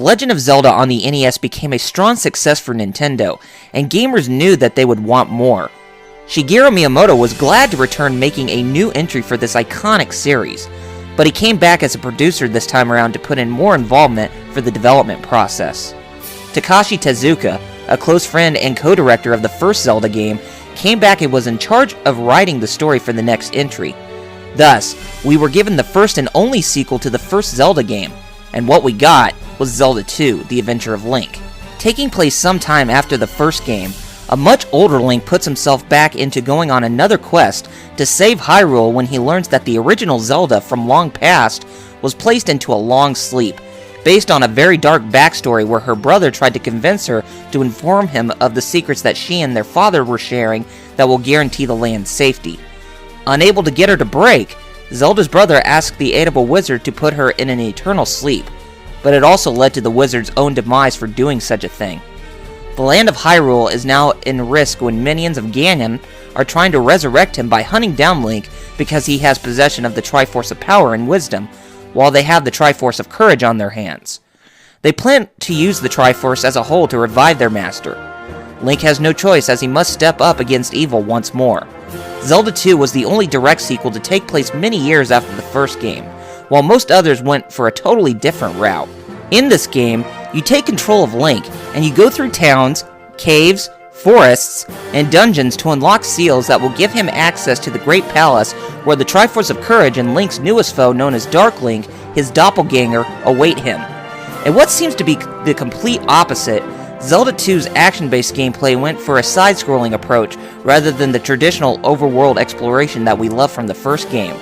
Legend of Zelda on the NES became a strong success for Nintendo, and gamers knew that they would want more. Shigeru Miyamoto was glad to return making a new entry for this iconic series, but he came back as a producer this time around to put in more involvement for the development process. Takashi Tezuka, a close friend and co-director of the first Zelda game, came back and was in charge of writing the story for the next entry. Thus, we were given the first and only sequel to the first Zelda game, and what we got was Zelda 2, The Adventure of Link. Taking place sometime after the first game, a much older Link puts himself back into going on another quest to save Hyrule when he learns that the original Zelda from long past was placed into a long sleep, based on a very dark backstory where her brother tried to convince her to inform him of the secrets that she and their father were sharing that will guarantee the land's safety. Unable to get her to break, Zelda's brother asked the aid of a wizard to put her in an eternal sleep, but it also led to the wizard's own demise for doing such a thing. The land of Hyrule is now in risk when minions of Ganon are trying to resurrect him by hunting down Link because he has possession of the Triforce of Power and Wisdom, while they have the Triforce of Courage on their hands. They plan to use the Triforce as a whole to revive their master. Link has no choice as he must step up against evil once more. Zelda 2 was the only direct sequel to take place many years after the first game, while most others went for a totally different route. In this game, you take control of Link, and you go through towns, caves, forests, and dungeons to unlock seals that will give him access to the Great Palace where the Triforce of Courage and Link's newest foe known as Dark Link, his doppelganger, await him. In what seems to be the complete opposite, Zelda 2's action-based gameplay went for a side-scrolling approach rather than the traditional overworld exploration that we love from the first game.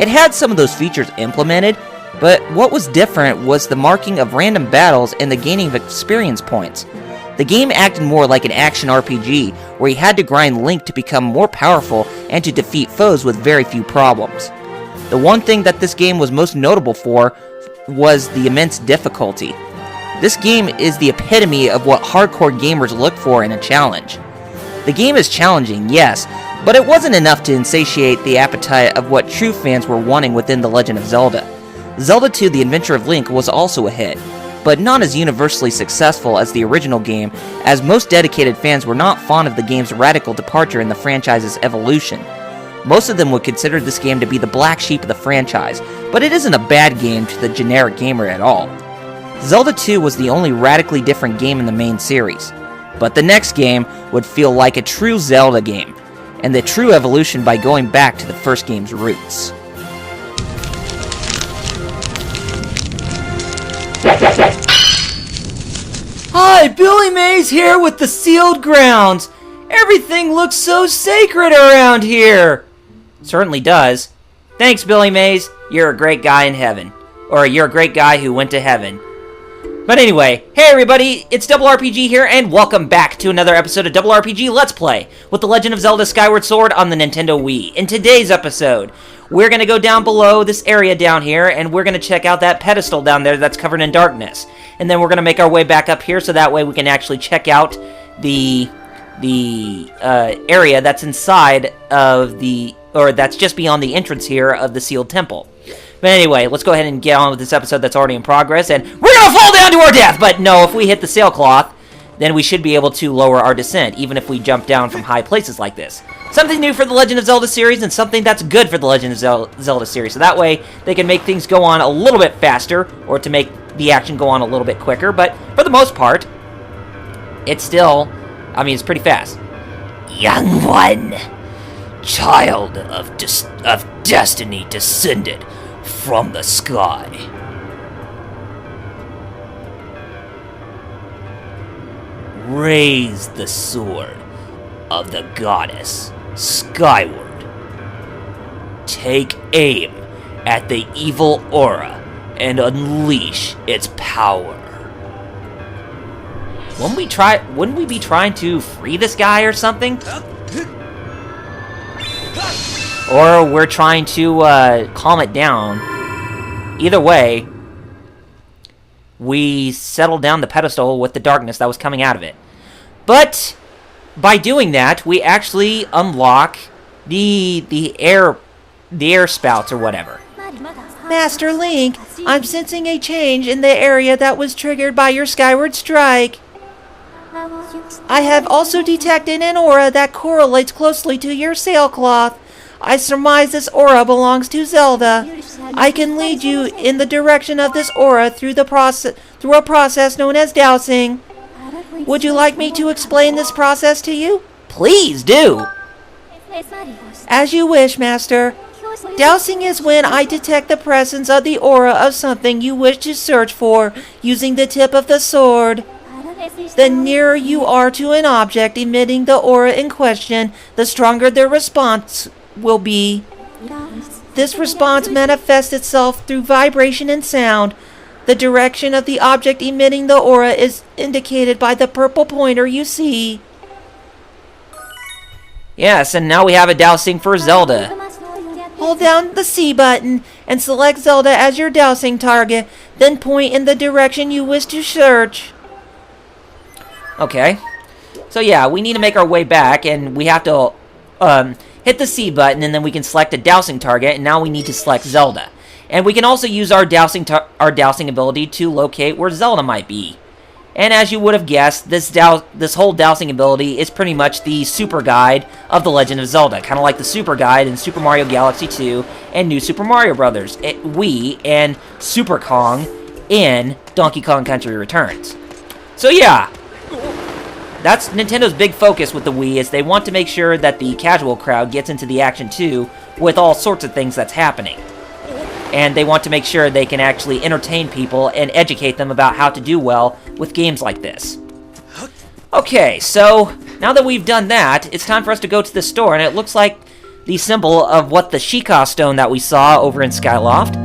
It had some of those features implemented, but what was different was the marking of random battles and the gaining of experience points. The game acted more like an action RPG, where you had to grind Link to become more powerful and to defeat foes with very few problems. The one thing that this game was most notable for was the immense difficulty. This game is the epitome of what hardcore gamers look for in a challenge. The game is challenging, yes, but it wasn't enough to insatiate the appetite of what true fans were wanting within The Legend of Zelda. Zelda 2: The Adventure of Link was also a hit, but not as universally successful as the original game, as most dedicated fans were not fond of the game's radical departure in the franchise's evolution. Most of them would consider this game to be the black sheep of the franchise, but it isn't a bad game to the generic gamer at all. Zelda 2 was the only radically different game in the main series, but the next game would feel like a true Zelda game, and the true evolution by going back to the first game's roots. Hi, Billy Mays here with the Sealed Grounds. Everything looks so sacred around here. Certainly does. Thanks, Billy Mays. You're a great guy in heaven. Or you're a great guy who went to heaven. But anyway, hey everybody, it's Double RPG here, and welcome back to another episode of Double RPG Let's Play with The Legend of Zelda Skyward Sword on the Nintendo Wii. In today's episode, we're going to go down below this area down here, and we're going to check out that pedestal down there that's covered in darkness. And then we're going to make our way back up here, so that way we can actually check out the area that's inside of or that's just beyond the entrance here of the Sealed Temple. But anyway, let's go ahead and get on with this episode that's already in progress, and we're gonna fall down to our death! But no, if we hit the sailcloth, then we should be able to lower our descent, even if we jump down from high places like this. Something new for the Legend of Zelda series, and something that's good for the Legend of Zelda series, so that way they can make things go on a little bit faster, or to make the action go on a little bit quicker, but for the most part, it's still, it's pretty fast. Young one, child of destiny descended from the sky. Raise the sword of the goddess skyward. Take aim at the evil aura and unleash its power. Wouldn't we be trying to free this guy or something? Or we're trying to calm it down. Either way, we settled down the pedestal with the darkness that was coming out of it. But by doing that, we actually unlock the air spouts or whatever. Master Link, I'm sensing a change in the area that was triggered by your Skyward strike. I have also detected an aura that correlates closely to your sailcloth. I surmise this aura belongs to Zelda. I can lead you in the direction of this aura through a process known as dowsing. Would you like me to explain this process to you? Please do! As you wish, Master. Dowsing is when I detect the presence of the aura of something you wish to search for using the tip of the sword. The nearer you are to an object emitting the aura in question, the stronger the response will be. This response manifests itself through vibration and sound. The direction of the object emitting the aura is indicated by the purple pointer you see. Yes, and now we have a dowsing for Zelda. Hold down the C button and select Zelda as your dowsing target, then point in the direction you wish to search. Okay. So yeah, we need to make our way back, and we have to hit the C button, and then we can select a dowsing target, and now we need to select Zelda. And we can also use our dowsing ability to locate where Zelda might be. And as you would have guessed, this whole dowsing ability is pretty much the super guide of The Legend of Zelda. Kind of like the super guide in Super Mario Galaxy 2 and New Super Mario Bros. Wii and Super Kong in Donkey Kong Country Returns. So yeah, that's Nintendo's big focus with the Wii, is they want to make sure that the casual crowd gets into the action too, with all sorts of things that's happening. And they want to make sure they can actually entertain people and educate them about how to do well with games like this. Okay, so now that we've done that, it's time for us to go to the store, and it looks like the symbol of what the Sheikah stone that we saw over in Skyloft.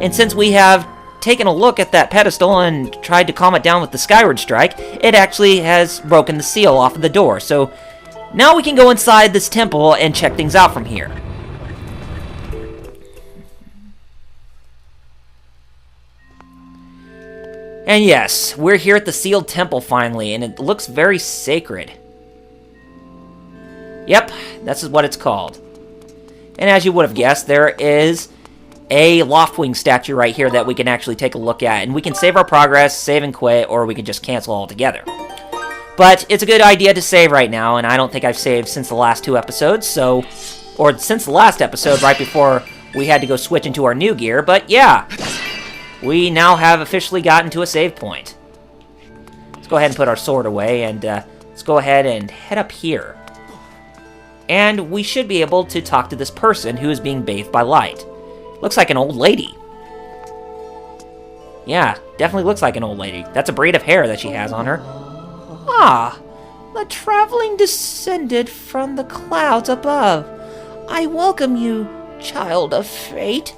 And since we have taken a look at that pedestal and tried to calm it down with the Skyward strike, it actually has broken the seal off of the door. So now we can go inside this temple and check things out from here. And yes, we're here at the sealed temple finally, and it looks very sacred. Yep, this is what it's called. And as you would have guessed, there is a Loftwing statue right here that we can actually take a look at. And we can save our progress, save and quit, or we can just cancel altogether. But it's a good idea to save right now, and I don't think I've saved since the last 2 episodes, or since the last episode, right before we had to go switch into our new gear, but yeah. We now have officially gotten to a save point. Let's go ahead and put our sword away, and let's go ahead and head up here. And we should be able to talk to this person who is being bathed by light. Looks like an old lady. Yeah, definitely looks like an old lady. That's a braid of hair that she has on her. Ah, the traveling descended from the clouds above. I welcome you, child of fate.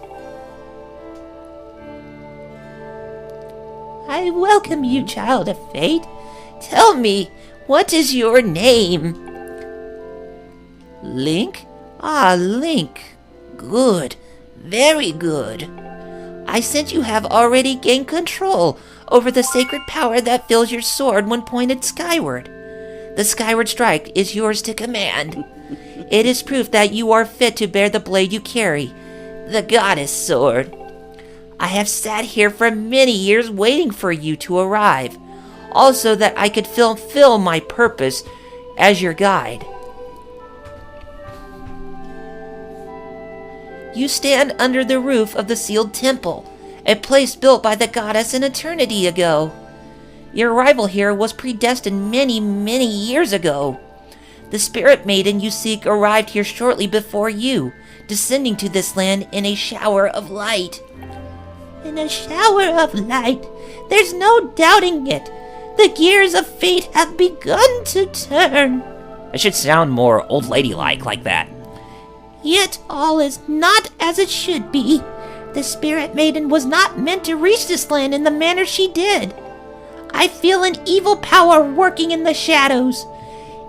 I welcome you, child of fate. Tell me, what is your name? Link? Ah, Link. Good. Very good. I sense you have already gained control over the sacred power that fills your sword when pointed skyward. The Skyward strike is yours to command. It is proof that you are fit to bear the blade you carry, the goddess sword. I have sat here for many years waiting for you to arrive, also that I could fulfill my purpose as your guide. You stand under the roof of the sealed temple, a place built by the goddess an eternity ago. Your arrival here was predestined many, many years ago. The spirit maiden you seek arrived here shortly before you, descending to this land in a shower of light. In a shower of light, there's no doubting it. The gears of fate have begun to turn. It should sound more old lady-like like that. Yet all is not as it should be. The spirit maiden was not meant to reach this land in the manner she did. I feel an evil power working in the shadows.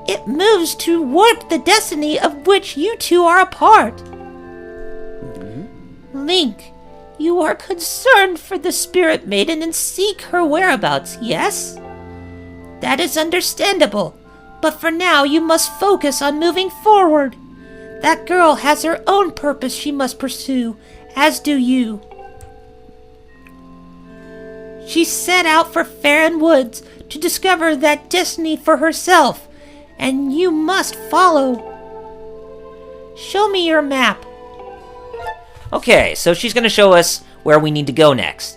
It moves toward the destiny of which you two are a part. Link, you are concerned for the spirit maiden and seek her whereabouts, yes? That is understandable, but for now you must focus on moving forward. That girl has her own purpose she must pursue, as do you. She set out for Faron Woods to discover that destiny for herself, and you must follow. Show me your map. Okay, so she's going to show us where we need to go next.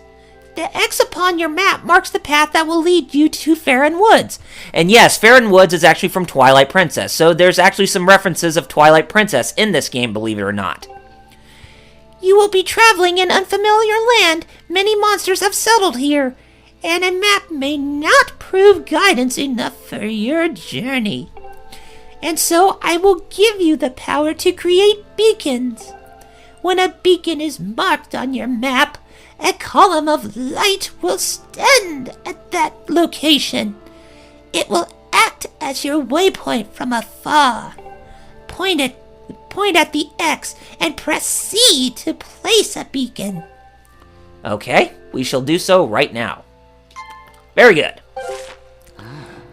The X upon your map marks the path that will lead you to Faron Woods. And yes, Faron Woods is actually from Twilight Princess, so there's actually some references of Twilight Princess in this game, believe it or not. You will be traveling in unfamiliar land. Many monsters have settled here, and a map may not prove guidance enough for your journey. And so I will give you the power to create beacons. When a beacon is marked on your map, a column of light will stand at that location. It will act as your waypoint from afar. Point at the X and press C to place a beacon. Okay, we shall do so right now. Very good.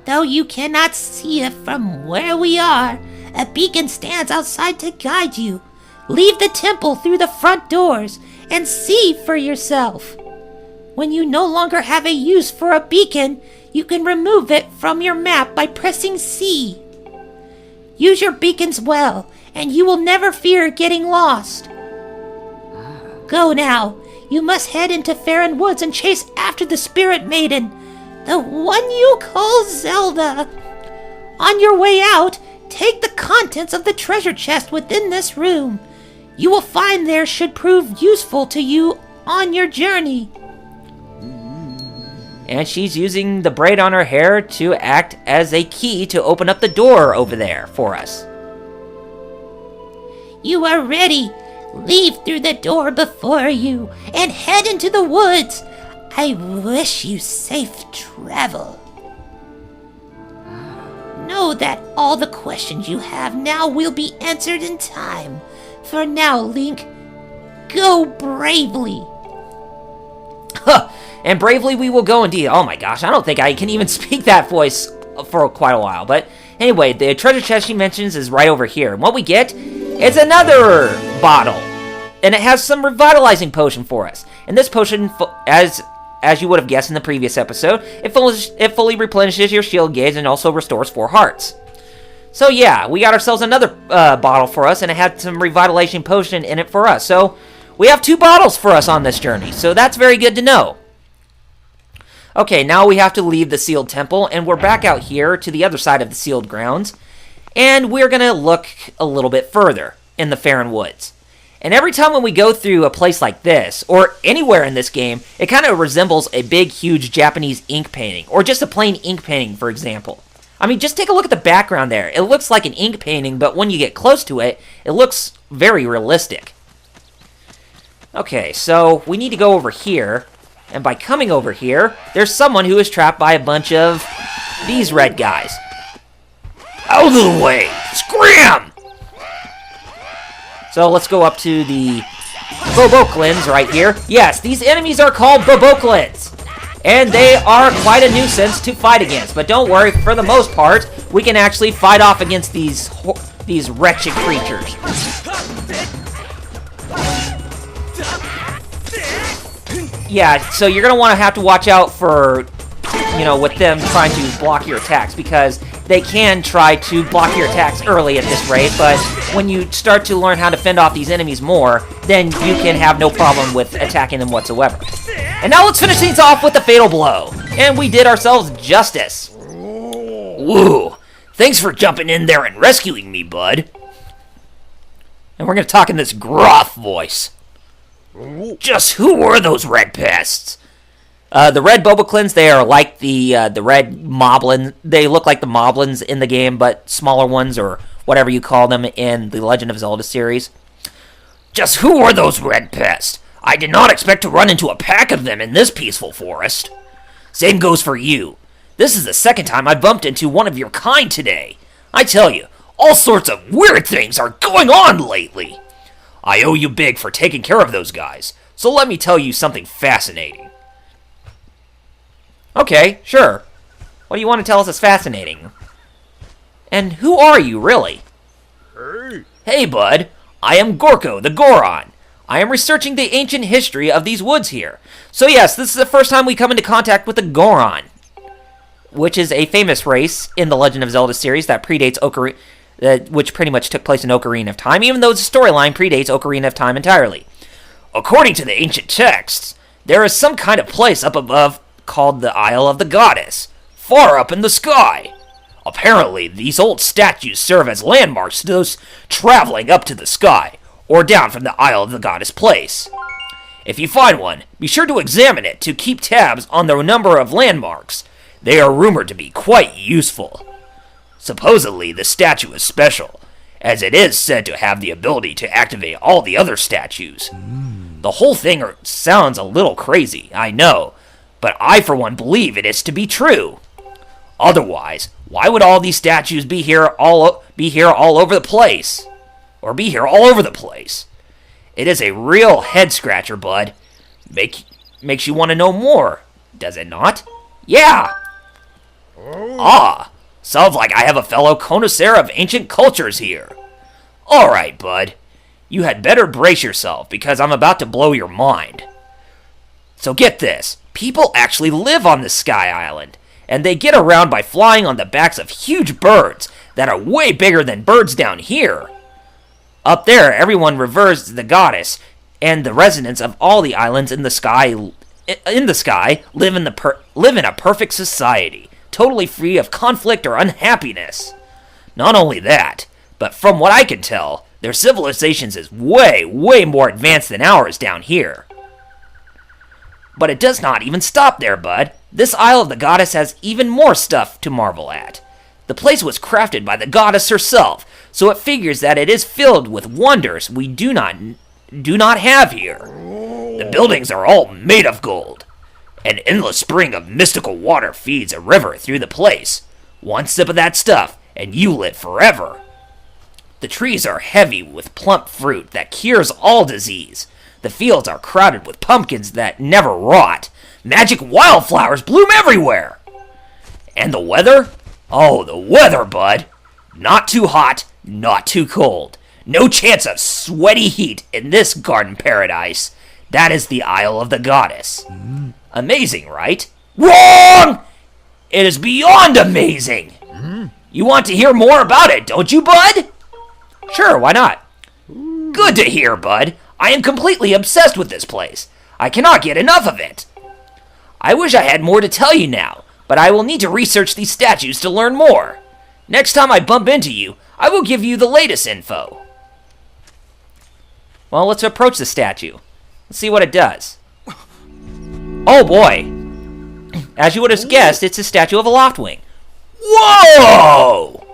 Though you cannot see it from where we are, a beacon stands outside to guide you. Leave the temple through the front doors and see for yourself. When you no longer have a use for a beacon, you can remove it from your map by pressing C. Use your beacons well, and you will never fear getting lost. Go now. You must head into Faron Woods and chase after the Spirit Maiden, the one you call Zelda. On your way out, take the contents of the treasure chest within this room. You will find there should prove useful to you on your journey. And she's using the braid on her hair to act as a key to open up the door over there for us. You are ready. Leave through the door before you and head into the woods. I wish you safe travel. Know that all the questions you have now will be answered in time. For now, Link, go bravely. Huh, and bravely we will go indeed. Oh my gosh, I don't think I can even speak that voice for quite a while. But anyway, the treasure chest she mentions is right over here. And what we get is another bottle. And it has some revitalizing potion for us. And this potion, as you would have guessed in the previous episode, it fully replenishes your shield gauge and also restores 4 hearts. So yeah, we got ourselves another bottle for us, and it had some revitalization potion in it for us. So we have 2 bottles for us on this journey, so that's very good to know. Okay, now we have to leave the sealed temple, and we're back out here to the other side of the sealed grounds, and we're going to look a little bit further in the Faron Woods. And every time when we go through a place like this, or anywhere in this game, it kind of resembles a big, huge Japanese ink painting, or just a plain ink painting, for example. I mean, just take a look at the background there. It looks like an ink painting, but when you get close to it, it looks very realistic. Okay, so we need to go over here, and by coming over here, there's someone who is trapped by a bunch of these red guys. Out of the way! Scram! So let's go up to the Boboklins right here. Yes, these enemies are called Boboklins. And they are quite a nuisance to fight against. But don't worry, for the most part, we can actually fight off against these wretched creatures. Yeah, so you're going to want to have to watch out for, with them trying to block your attacks, because they can try to block your attacks early at this rate, but when you start to learn how to fend off these enemies more, then you can have no problem with attacking them whatsoever. And now let's finish things off with the fatal blow. And we did ourselves justice. Woo! Thanks for jumping in there and rescuing me, bud. And we're going to talk in this gruff voice. Just who were those red pests? The red Boboklins, they are like the red moblins. They look like the moblins in the game, but smaller ones, or whatever you call them in the Legend of Zelda series. Just who were those red pests? I did not expect to run into a pack of them in this peaceful forest. Same goes for you. This is the second time I bumped into one of your kind today. I tell you, all sorts of weird things are going on lately. I owe you big for taking care of those guys, so let me tell you something fascinating. Okay, sure. What do you want to tell us is fascinating? And who are you, really? Hey, bud. I am Gorko, the Goron. I am researching the ancient history of these woods here. So yes, this is the first time we come into contact with the Goron, which is a famous race in the Legend of Zelda series that predates which pretty much took place in Ocarina of Time, even though the storyline predates Ocarina of Time entirely. According to the ancient texts, there is some kind of place up above called the Isle of the Goddess, far up in the sky. Apparently, these old statues serve as landmarks to those traveling up to the sky, or down from the Isle of the Goddess place. If you find one, be sure to examine it to keep tabs on the number of landmarks. They are rumored to be quite useful. Supposedly, the statue is special, as it is said to have the ability to activate all the other statues. The whole thing sounds a little crazy, I know, but I for one believe it is to be true. Otherwise, why would all these statues be here all over the place? Or be here all over the place? It is a real head scratcher, bud. Makes you want to know more, does it not? Yeah! Ah, sounds like I have a fellow connoisseur of ancient cultures here. Alright, bud. You had better brace yourself, because I'm about to blow your mind. So get this. People actually live on the Sky Island, and they get around by flying on the backs of huge birds that are way bigger than birds down here. Up there, everyone reveres the goddess, and the residents of all the islands in the sky live in a perfect society, totally free of conflict or unhappiness. Not only that, but from what I can tell, their civilizations is way, way more advanced than ours down here. But it does not even stop there, bud. This Isle of the Goddess has even more stuff to marvel at. The place was crafted by the goddess herself, so it figures that it is filled with wonders we do not have here. The buildings are all made of gold. An endless spring of mystical water feeds a river through the place. One sip of that stuff, and you live forever. The trees are heavy with plump fruit that cures all disease. The fields are crowded with pumpkins that never rot. Magic wildflowers bloom everywhere. And the weather? Oh, the weather, bud. Not too hot, not too cold. No chance of sweaty heat in this garden paradise. That is the Isle of the Goddess. Amazing, right? Wrong! It is beyond amazing. You want to hear more about it, don't you, bud? Sure, why not? Good to hear, bud. I am completely obsessed with this place. I cannot get enough of it. I wish I had more to tell you now, but I will need to research these statues to learn more. Next time I bump into you, I will give you the latest info. Well, let's approach the statue. Let's see what it does. Oh boy. As you would have guessed, it's a statue of a Loftwing. Whoa!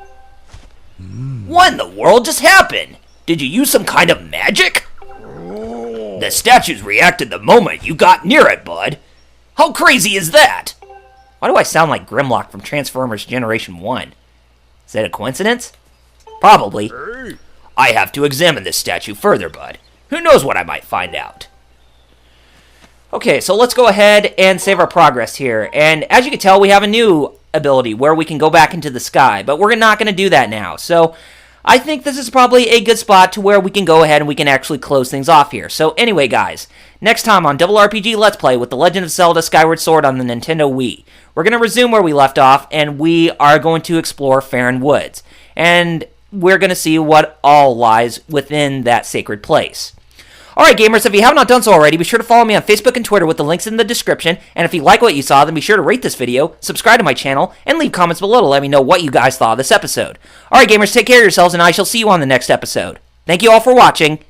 What in the world just happened? Did you use some kind of magic? The statues reacted the moment you got near it, bud. How crazy is that? Why do I sound like Grimlock from Transformers Generation 1? Is that a coincidence? Probably. I have to examine this statue further, bud. Who knows what I might find out? Okay, so let's go ahead and save our progress here. And as you can tell, we have a new ability where we can go back into the sky, but we're not going to do that now. So I think this is probably a good spot to where we can go ahead and we can actually close things off here. So anyway, guys, next time on Double RPG Let's Play with The Legend of Zelda Skyward Sword on the Nintendo Wii, we're going to resume where we left off, and we are going to explore Faron Woods. And we're going to see what all lies within that sacred place. Alright gamers, if you have not done so already, be sure to follow me on Facebook and Twitter with the links in the description, and if you like what you saw, then be sure to rate this video, subscribe to my channel, and leave comments below to let me know what you guys thought of this episode. Alright gamers, take care of yourselves, and I shall see you on the next episode. Thank you all for watching,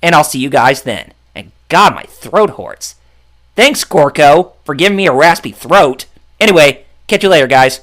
and I'll see you guys then. And God, my throat hurts. Thanks, Gorko, for giving me a raspy throat. Anyway, catch you later, guys.